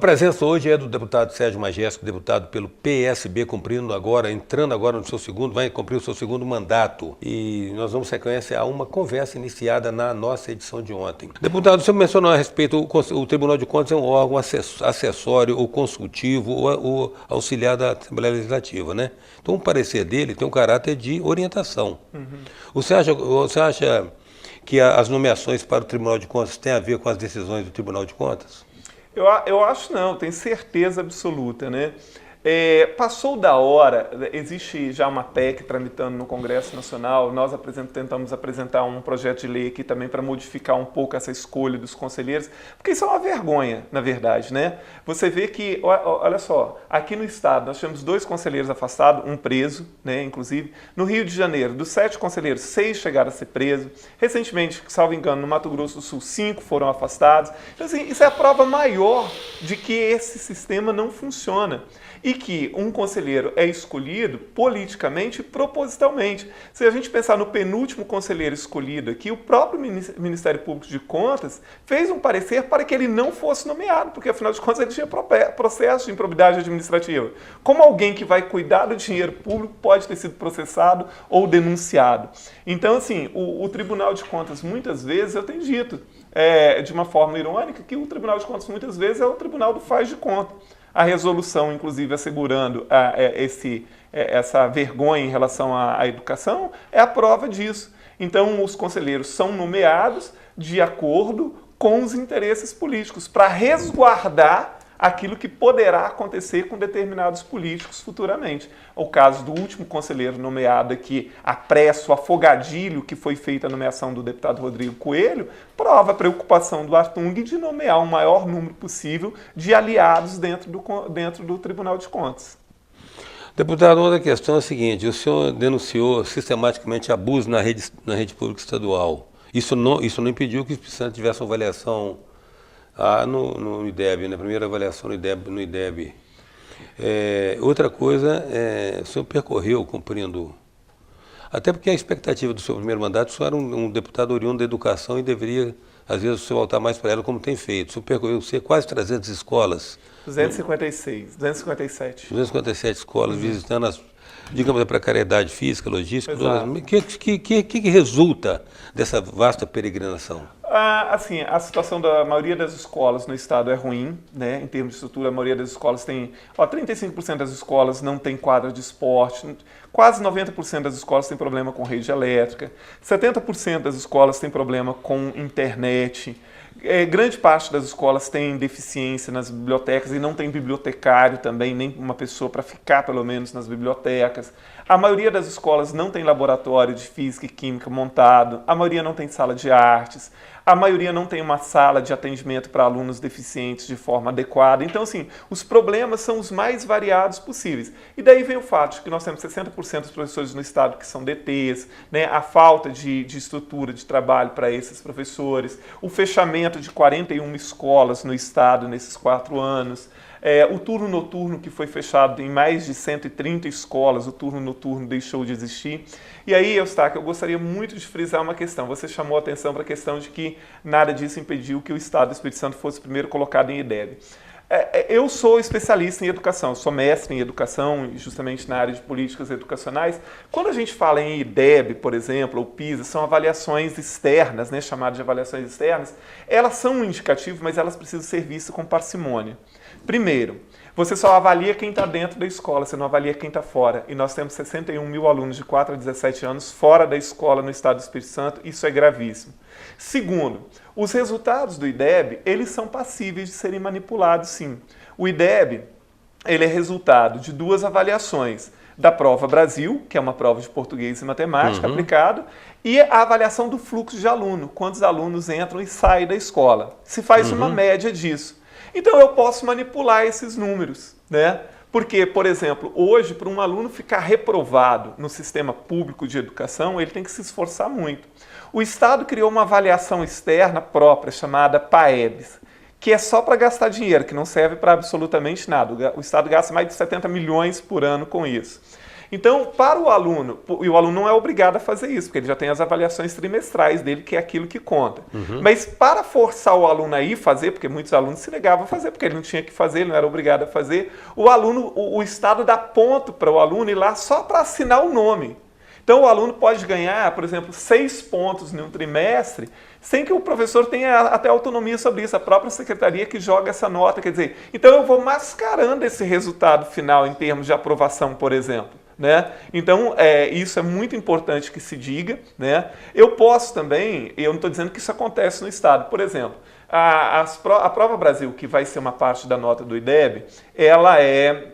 presença hoje é do deputado Sérgio Majesco, deputado pelo PSB, entrando agora no seu segundo, vai cumprir o seu segundo mandato. E nós vamos sequência a uma conversa iniciada na nossa edição de ontem. Deputado, você mencionou a respeito, o Tribunal de Contas é um órgão acessório ou consultivo ou auxiliar da Assembleia Legislativa, né? Então o parecer dele tem um caráter de orientação. Você acha que as nomeações para o Tribunal de Contas têm a ver com as decisões do Tribunal de Contas? Eu acho não, tenho certeza absoluta, né? Passou da hora, existe já uma PEC tramitando no Congresso Nacional, nós tentamos apresentar um projeto de lei aqui também para modificar um pouco essa escolha dos conselheiros, porque isso é uma vergonha, na verdade, né? Você vê que, olha só, aqui no estado nós tivemos 2 conselheiros afastados, um preso, né, inclusive. No Rio de Janeiro, dos 7 conselheiros, 6 chegaram a ser presos. Recentemente, salvo engano, no Mato Grosso do Sul, 5 foram afastados. Então, assim, isso é a prova maior de que esse sistema não funciona. E que um conselheiro é escolhido politicamente e propositalmente. Se a gente pensar no penúltimo conselheiro escolhido aqui, o próprio Ministério Público de Contas fez um parecer para que ele não fosse nomeado, porque afinal de contas ele tinha processo de improbidade administrativa. Como alguém que vai cuidar do dinheiro público pode ter sido processado ou denunciado? Então, assim, o Tribunal de Contas, muitas vezes, eu tenho dito, de uma forma irônica, que o Tribunal de Contas, muitas vezes, é o tribunal do faz de conta. A resolução, inclusive, assegurando essa vergonha em relação à educação, é a prova disso. Então, os conselheiros são nomeados de acordo com os interesses políticos, para resguardar aquilo que poderá acontecer com determinados políticos futuramente. O caso do último conselheiro nomeado aqui, a pressa, o afogadilho que foi feita a nomeação do deputado Rodrigo Coelho, prova a preocupação do Artung de nomear o maior número possível de aliados dentro do Tribunal de Contas. Deputado, outra questão é a seguinte: o senhor denunciou sistematicamente abuso na rede pública estadual. Isso não impediu que o Espírito Santo tivesse uma avaliação no IDEB, na primeira avaliação no IDEB. Outra coisa, o senhor percorreu cumprindo, até porque a expectativa do seu primeiro mandato, o senhor era um deputado oriundo da educação e deveria, às vezes, o senhor voltar mais para ela, como tem feito. O senhor percorreu quase 300 escolas. 257 escolas, visitando digamos, a precariedade física, logística. O que resulta dessa vasta peregrinação? Assim, a situação da maioria das escolas no estado é ruim, né? Em termos de estrutura, a maioria das escolas tem... 35% das escolas não tem quadra de esporte, quase 90% das escolas têm problema com rede elétrica, 70% das escolas têm problema com internet, grande parte das escolas tem deficiência nas bibliotecas e não tem bibliotecário também, nem uma pessoa para ficar, pelo menos, nas bibliotecas. A maioria das escolas não tem laboratório de física e química montado, a maioria não tem sala de artes, a maioria não tem uma sala de atendimento para alunos deficientes de forma adequada. Então, assim, os problemas são os mais variados possíveis. E daí vem o fato de que nós temos 60% dos professores no estado que são DTs, né? A falta de estrutura de trabalho para esses professores, o fechamento de 41 escolas no estado nesses 4 anos, o turno noturno que foi fechado em mais de 130 escolas, o turno noturno deixou de existir. E aí, Eustáquio, eu gostaria muito de frisar uma questão. Você chamou a atenção para a questão de que nada disso impediu que o Estado do Espírito Santo fosse primeiro colocado em IDEB. Eu sou especialista em educação, sou mestre em educação, justamente na área de políticas educacionais. Quando a gente fala em IDEB, por exemplo, ou PISA, são avaliações externas, né, chamadas de avaliações externas. Elas são um indicativo, mas elas precisam ser vistas com parcimônia. Primeiro, você só avalia quem está dentro da escola, você não avalia quem está fora. E nós temos 61 mil alunos de 4 a 17 anos fora da escola no estado do Espírito Santo, isso é gravíssimo. Segundo, os resultados do IDEB, eles são passíveis de serem manipulados, sim. O IDEB, ele é resultado de 2 avaliações. Da prova Brasil, que é uma prova de português e matemática aplicado, e a avaliação do fluxo de aluno, quantos alunos entram e saem da escola. Se faz uma média disso. Então eu posso manipular esses números, né? Porque, por exemplo, hoje, para um aluno ficar reprovado no sistema público de educação, ele tem que se esforçar muito. O Estado criou uma avaliação externa própria, chamada PAEBS, que é só para gastar dinheiro, que não serve para absolutamente nada. O Estado gasta mais de 70 milhões por ano com isso. Então, para o aluno, e o aluno não é obrigado a fazer isso, porque ele já tem as avaliações trimestrais dele, que é aquilo que conta. Mas para forçar o aluno a ir fazer, porque muitos alunos se negavam a fazer, porque ele não tinha que fazer, ele não era obrigado a fazer, o Estado dá ponto para o aluno ir lá só para assinar o nome. Então, o aluno pode ganhar, por exemplo, 6 pontos em um trimestre, sem que o professor tenha até autonomia sobre isso, a própria secretaria que joga essa nota. Quer dizer, então eu vou mascarando esse resultado final em termos de aprovação, por exemplo. Né? Então, isso é muito importante que se diga. Né? Eu posso também, eu não estou dizendo que isso acontece no Estado, por exemplo, a Prova Brasil, que vai ser uma parte da nota do IDEB, ela é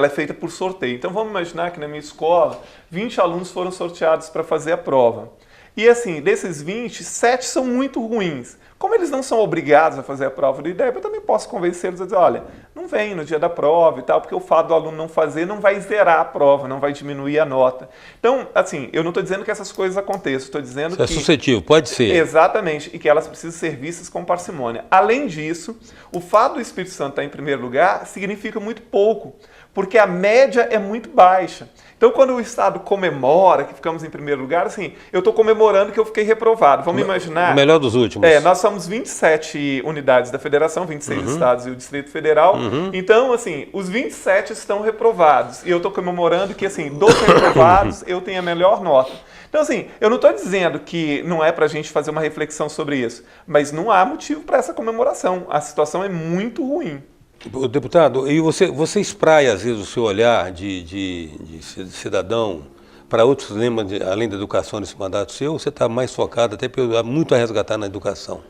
feita por sorteio. Então vamos imaginar que na minha escola 20 alunos foram sorteados para fazer a prova. E assim, desses 20, 7 são muito ruins. Como eles não são obrigados a fazer a prova do IDEB, eu também posso convencê-los a dizer, olha, não vem no dia da prova e tal, porque o fato do aluno não fazer não vai zerar a prova, não vai diminuir a nota. Então, assim, eu não estou dizendo que essas coisas aconteçam, estou dizendo que... É suscetível, pode ser. Exatamente, e que elas precisam ser vistas com parcimônia. Além disso, o fato do Espírito Santo estar em primeiro lugar significa muito pouco, porque a média é muito baixa. Então, quando o Estado comemora que ficamos em primeiro lugar, assim, eu estou comemorando que eu fiquei reprovado. Vamos imaginar... O melhor dos últimos. Nós somos 27 unidades da federação, 26 estados e o Distrito Federal. Então, assim, os 27 estão reprovados. E eu estou comemorando que, assim, dos reprovados, eu tenho a melhor nota. Então, assim, eu não estou dizendo que não é para a gente fazer uma reflexão sobre isso, mas não há motivo para essa comemoração. A situação é muito ruim. Deputado, e você espraia, às vezes, o seu olhar de cidadão para outros temas, além da educação, nesse mandato seu, ou você está mais focado, até muito a resgatar na educação?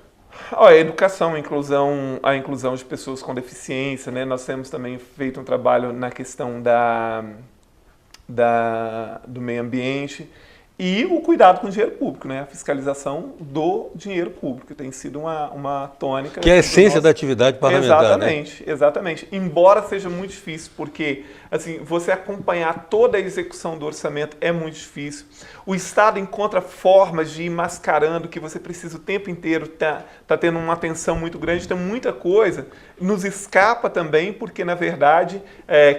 A educação, a inclusão de pessoas com deficiência, né? Nós temos também feito um trabalho na questão do meio ambiente e o cuidado com o dinheiro público, né? A fiscalização do dinheiro público tem sido uma tônica. Que é a essência da atividade parlamentar. Exatamente, né? Exatamente. Embora seja muito difícil, porque assim, você acompanhar toda a execução do orçamento é muito difícil. O Estado encontra formas de ir mascarando que você precisa o tempo inteiro tá tendo uma atenção muito grande, então muita coisa nos escapa também, porque na verdade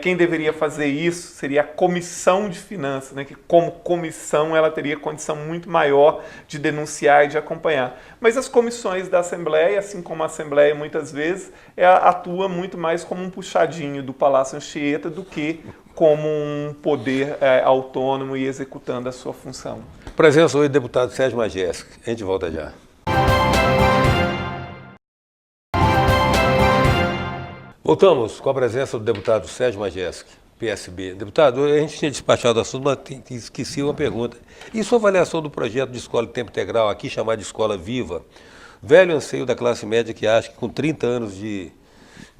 quem deveria fazer isso seria a Comissão de Finanças, né? Que como comissão ela teria condição muito maior de denunciar e de acompanhar. Mas as comissões da Assembleia, assim como a Assembleia muitas vezes, atua muito mais como um puxadinho do Palácio Anchieta do que como um poder autônomo e executando a sua função. Presença hoje do deputado Sérgio Majestic. A gente volta já. Voltamos com a presença do deputado Sérgio Majestic, PSB. Deputado, a gente tinha despachado o assunto, mas esqueci uma pergunta. E sua avaliação do projeto de escola de tempo integral, aqui chamado de Escola Viva, velho anseio da classe média que acha que com 30 anos de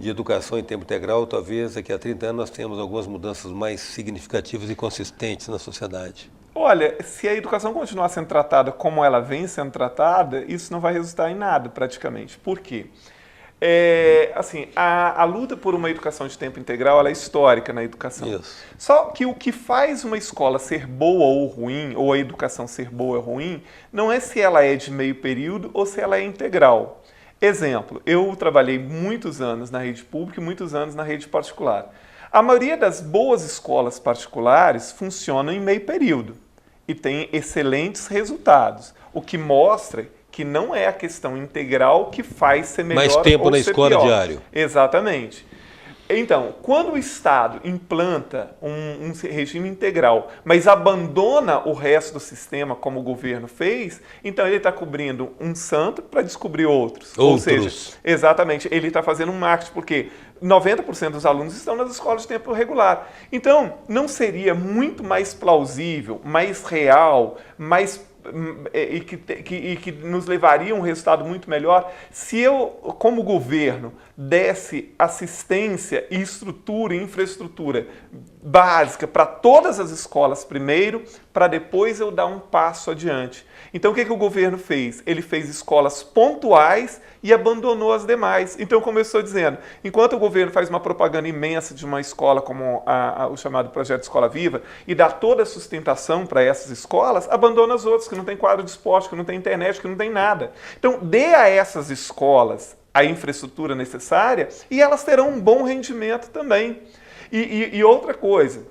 educação em tempo integral, talvez daqui a 30 anos nós tenhamos algumas mudanças mais significativas e consistentes na sociedade? Olha, se a educação continuar sendo tratada como ela vem sendo tratada, isso não vai resultar em nada praticamente. Por quê? Assim, a luta por uma educação de tempo integral ela é histórica na educação. Isso. Só que o que faz uma escola ser boa ou ruim, ou a educação ser boa ou ruim, não é se ela é de meio período ou se ela é integral. Exemplo, eu trabalhei muitos anos na rede pública e muitos anos na rede particular. A maioria das boas escolas particulares funcionam em meio período e tem excelentes resultados, o que mostra que não é a questão integral que faz ser melhor ou ser pior. Mais tempo na escola diário. Exatamente. Então, quando o Estado implanta um regime integral, mas abandona o resto do sistema, como o governo fez, então ele está cobrindo um santo para descobrir outros. Ou seja, exatamente, ele está fazendo um marketing, porque 90% dos alunos estão nas escolas de tempo regular. Então, não seria muito mais plausível, mais real, e que nos levaria a um resultado muito melhor se eu, como governo, desse assistência e estrutura e infraestrutura básica para todas as escolas primeiro, para depois eu dar um passo adiante. Então o que o governo fez? Ele fez escolas pontuais e abandonou as demais. Então, como eu estou dizendo, enquanto o governo faz uma propaganda imensa de uma escola como o chamado Projeto Escola Viva e dá toda a sustentação para essas escolas, abandona as outras que não tem quadro de esporte, que não tem internet, que não tem nada. Então, dê a essas escolas a infraestrutura necessária e elas terão um bom rendimento também. E outra coisa,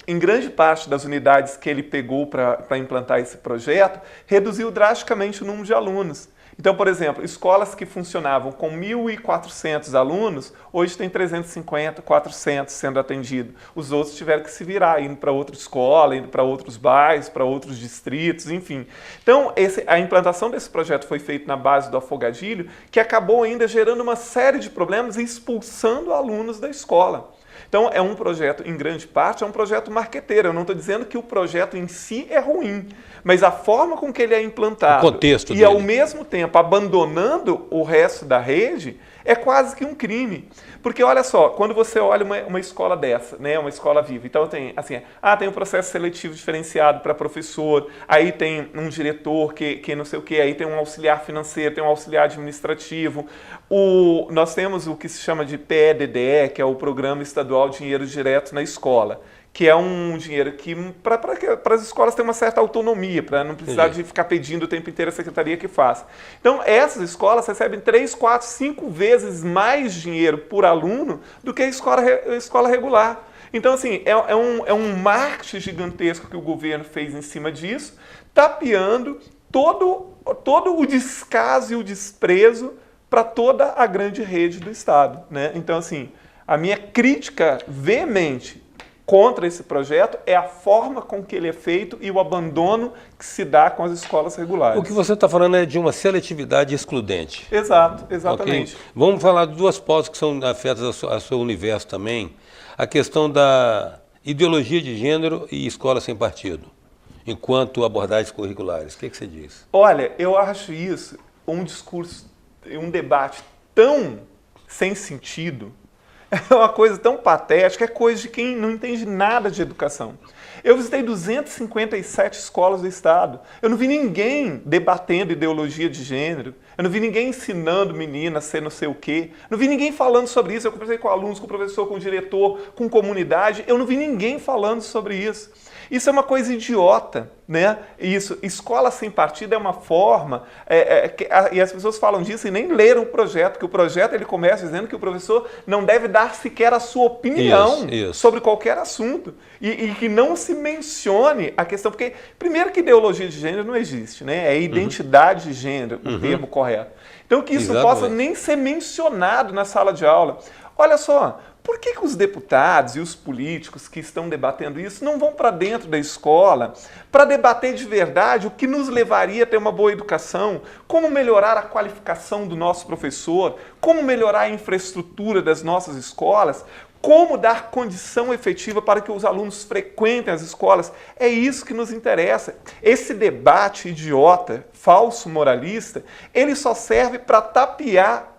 em grande parte das unidades que ele pegou para implantar esse projeto, reduziu drasticamente o número de alunos. Então, por exemplo, escolas que funcionavam com 1.400 alunos, hoje tem 350, 400 sendo atendidos. Os outros tiveram que se virar, indo para outra escola, indo para outros bairros, para outros distritos, enfim. Então, a implantação desse projeto foi feita na base do afogadilho, que acabou ainda gerando uma série de problemas e expulsando alunos da escola. Então, é um projeto, em grande parte, é um projeto marqueteiro. Eu não estou dizendo que o projeto em si é ruim, mas a forma com que ele é implantado o contexto e, dele, ao mesmo tempo, abandonando o resto da rede, é quase que um crime. Porque, olha só, quando você olha uma escola dessa, né, uma escola viva, então tem, assim, tem um processo seletivo diferenciado para professor, aí tem um diretor que não sei o quê, aí tem um auxiliar financeiro, tem um auxiliar administrativo, nós temos o que se chama de PEDDE, que é o Programa Estadual Dinheiro Direto na Escola, que é um dinheiro que para as escolas ter uma certa autonomia, para não precisar de ficar pedindo o tempo inteiro a secretaria que faça. Então, essas escolas recebem 3, 4, 5 vezes mais dinheiro por aluno do que a escola regular. Então, assim, é um marketing gigantesco que o governo fez em cima disso, tapeando todo o descaso e o desprezo para toda a grande rede do Estado, né? Então, assim, a minha crítica veemente contra esse projeto é a forma com que ele é feito e o abandono que se dá com as escolas regulares. O que você está falando é de uma seletividade excludente. Exato, exatamente. Okay? Vamos falar de duas pautas que são afetas ao seu universo também. A questão da ideologia de gênero e escola sem partido, enquanto abordagens curriculares. O que você diz? Olha, eu acho isso um discurso, um debate tão sem sentido. É uma coisa tão patética, é coisa de quem não entende nada de educação. Eu visitei 257 escolas do Estado. Eu não vi ninguém debatendo ideologia de gênero. Eu não vi ninguém ensinando menina a ser não sei o quê. Não vi ninguém falando sobre isso. Eu conversei com alunos, com professor, com diretor, com comunidade. Eu não vi ninguém falando sobre isso. Isso é uma coisa idiota, né? Isso, escola sem partido é uma forma, e as pessoas falam disso e nem leram o projeto, que o projeto ele começa dizendo que o professor não deve dar sequer a sua opinião sobre qualquer assunto e que não se mencione a questão, porque primeiro que ideologia de gênero não existe, né? É identidade de gênero, o termo correto. Então que isso não possa nem ser mencionado na sala de aula. Olha só, por que os deputados e os políticos que estão debatendo isso não vão para dentro da escola para debater de verdade o que nos levaria a ter uma boa educação, como melhorar a qualificação do nosso professor, como melhorar a infraestrutura das nossas escolas, como dar condição efetiva para que os alunos frequentem as escolas? É isso que nos interessa. Esse debate idiota, falso moralista, ele só serve para tapear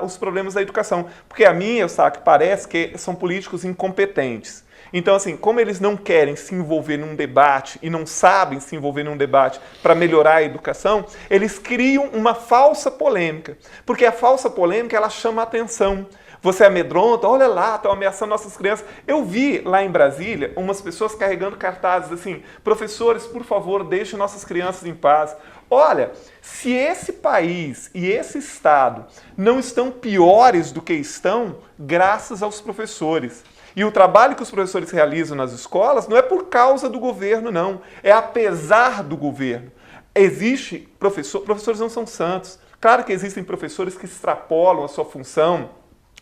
os problemas da educação. Porque a mim, parece que são políticos incompetentes. Então, assim, como eles não querem se envolver num debate e não sabem se envolver num debate para melhorar a educação, eles criam uma falsa polêmica. Porque a falsa polêmica, ela chama a atenção. Você amedronta, olha lá, estão ameaçando nossas crianças. Eu vi lá em Brasília umas pessoas carregando cartazes assim, professores, por favor, deixem nossas crianças em paz. Olha, se esse país e esse Estado não estão piores do que estão, graças aos professores. E o trabalho que os professores realizam nas escolas não é por causa do governo, não. É apesar do governo. Professores não são santos. Claro que existem professores que extrapolam a sua função,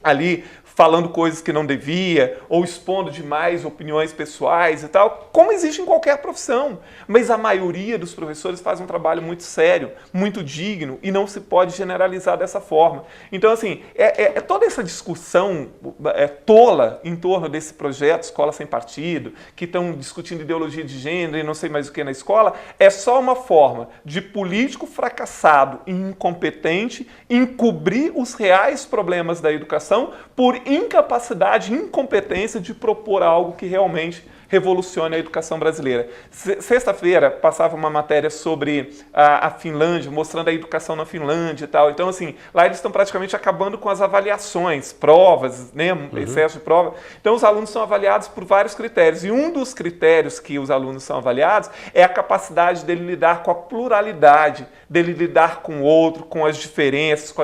ali falando coisas que não devia, ou expondo demais opiniões pessoais e tal, como existe em qualquer profissão. Mas a maioria dos professores faz um trabalho muito sério, muito digno, e não se pode generalizar dessa forma. Então, assim, toda essa discussão tola em torno desse projeto Escola Sem Partido, que estão discutindo ideologia de gênero e não sei mais o que na escola, é só uma forma de político fracassado e incompetente encobrir os reais problemas da educação por incapacidade e incompetência de propor algo que realmente revolucione a educação brasileira. Sexta-feira passava uma matéria sobre a Finlândia, mostrando a educação na Finlândia e tal. Então, assim, lá eles estão praticamente acabando com as avaliações, provas, né, excesso de prova. Então, os alunos são avaliados por vários critérios. E um dos critérios que os alunos são avaliados é a capacidade dele lidar com a pluralidade, dele lidar com o outro, com as diferenças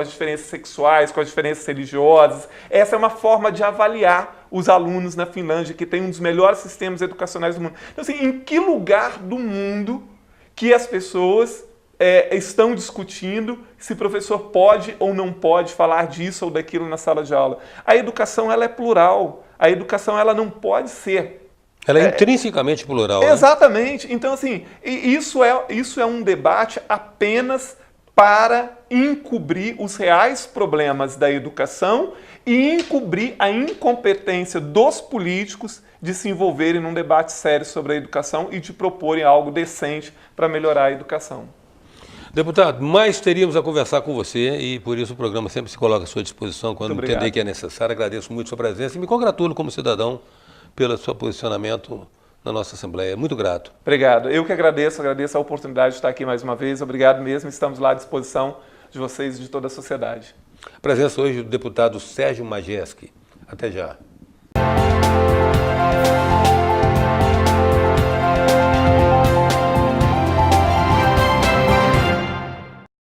sexuais, com as diferenças religiosas. Essa é uma forma de avaliar os alunos na Finlândia, que tem um dos melhores sistemas educacionais do mundo. Então, assim, em que lugar do mundo que as pessoas estão discutindo se o professor pode ou não pode falar disso ou daquilo na sala de aula? A educação, ela é plural. A educação, ela não pode ser... Ela é intrinsecamente plural. Exatamente. Né? Então, assim, isso é um debate apenas para encobrir os reais problemas da educação e encobrir a incompetência dos políticos de se envolverem num debate sério sobre a educação e de proporem algo decente para melhorar a educação. Deputado, mais teríamos a conversar com você e por isso o programa sempre se coloca à sua disposição quando entender que é necessário. Agradeço muito a sua presença e me congratulo como cidadão pelo seu posicionamento na nossa Assembleia. Muito grato. Obrigado. Eu que agradeço a oportunidade de estar aqui mais uma vez. Obrigado mesmo. Estamos lá à disposição de vocês e de toda a sociedade. A presença hoje do deputado Sérgio Majeski. Até já.